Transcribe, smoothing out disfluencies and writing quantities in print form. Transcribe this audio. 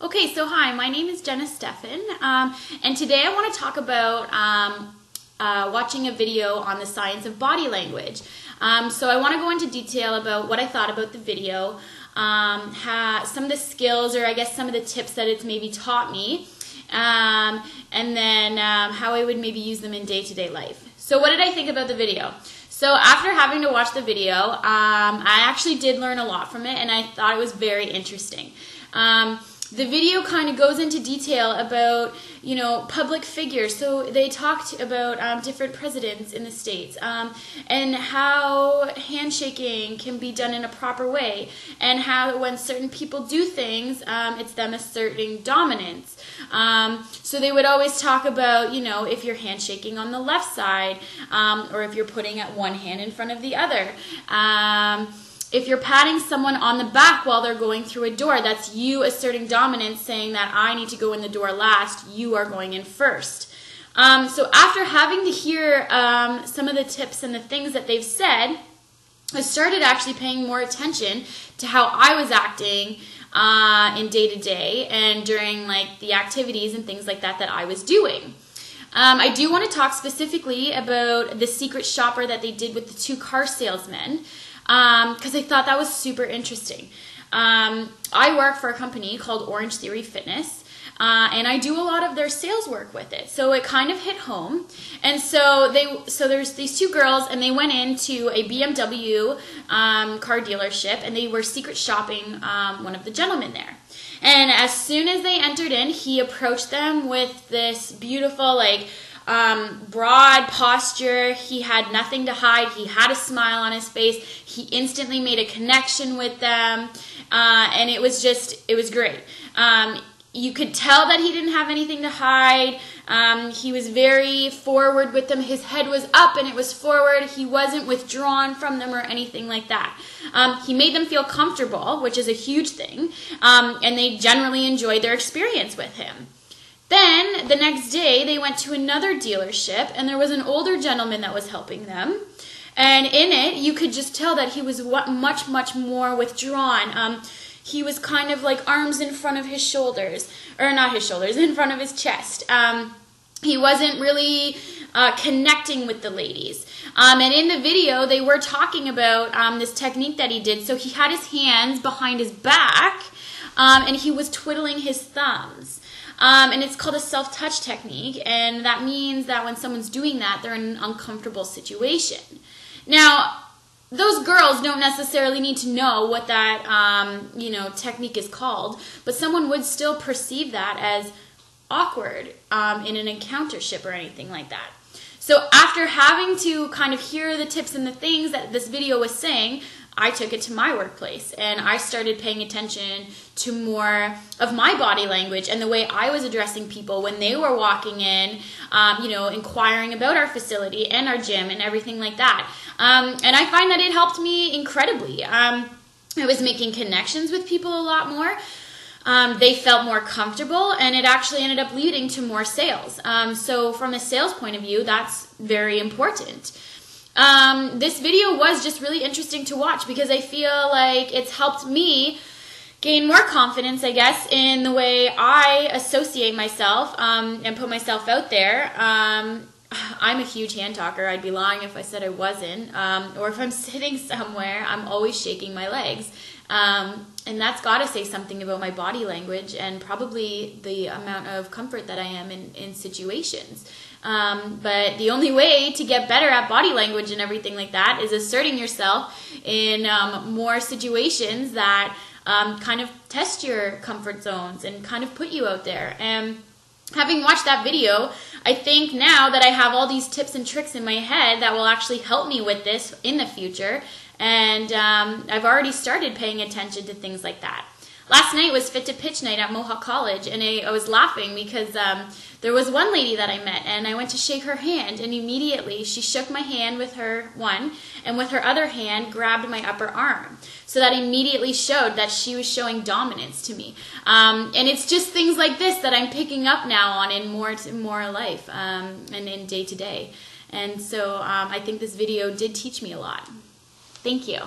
Okay, so hi, my name is Jenna Steffen, and today I want to talk about watching a video on the science of body language. So I want to go into detail about what I thought about the video, some of the skills, or I guess some of the tips that it's maybe taught me, and then how I would maybe use them in day-to-day life. So what did I think about the video? So after having to watch the video, I actually did learn a lot from it, and I thought it was very interesting. The video kind of goes into detail about, public figures. So they talked about different presidents in the States and how handshaking can be done in a proper way, and how when certain people do things, it's them asserting dominance. So they would always talk about, if you're handshaking on the left side, or if you're putting one hand in front of the other. If you're patting someone on the back while they're going through a door, that's you asserting dominance, saying that I need to go in the door last, you are going in first. So after having to hear some of the tips and the things that they've said, I started actually paying more attention to how I was acting in day-to-day and during the activities and things like that I was doing. I do want to talk specifically about the secret shopper that they did with the 2 car salesmen, because I thought that was super interesting. I work for a company called Orange Theory Fitness, and I do a lot of their sales work with it. So it kind of hit home. And so there's these 2 girls, and they went into a BMW car dealership, and they were secret shopping one of the gentlemen there. And as soon as they entered in, he approached them with this beautiful, broad posture. He had nothing to hide. He had a smile on his face. He instantly made a connection with them, and it was great. You could tell that he didn't have anything to hide. He was very forward with them. His head was up and it was forward. He wasn't withdrawn from them or anything like that. He made them feel comfortable, which is a huge thing, and they generally enjoyed their experience with him. Then, the next day, they went to another dealership, and there was an older gentleman that was helping them. And in it, you could just tell that he was much, much more withdrawn. He was kind of like arms in front of his shoulders, or not his shoulders, in front of his chest. He wasn't really connecting with the ladies. And in the video, they were talking about this technique that he did. So he had his hands behind his back, and he was twiddling his thumbs. And it's called a self-touch technique, and that means that when someone's doing that, they're in an uncomfortable situation. Now, those girls don't necessarily need to know what that, technique is called, but someone would still perceive that as awkward in an encountership or anything like that. So after having to kind of hear the tips and the things that this video was saying, I took it to my workplace, and I started paying attention to more of my body language and the way I was addressing people when they were walking in, inquiring about our facility and our gym and everything like that. And I find that it helped me incredibly. I was making connections with people a lot more. They felt more comfortable, and it actually ended up leading to more sales. So from a sales point of view, that's very important. This video was just really interesting to watch because I feel like it's helped me gain more confidence, I guess, in the way I associate myself and put myself out there. I'm a huge hand talker. I'd be lying if I said I wasn't. Or if I'm sitting somewhere, I'm always shaking my legs. And that's got to say something about my body language and probably the amount of comfort that I am in situations. But the only way to get better at body language and everything like that is asserting yourself in more situations that kind of test your comfort zones and kind of put you out there. And having watched that video, I think now that I have all these tips and tricks in my head that will actually help me with this in the future. And I've already started paying attention to things like that. Last night was Fit to Pitch night at Mohawk College, and I was laughing because there was one lady that I met, and I went to shake her hand, and immediately she shook my hand with her one, and with her other hand grabbed my upper arm. So that immediately showed that she was showing dominance to me. And it's just things like this that I'm picking up now on in more life and in day-to-day. And so I think this video did teach me a lot. Thank you.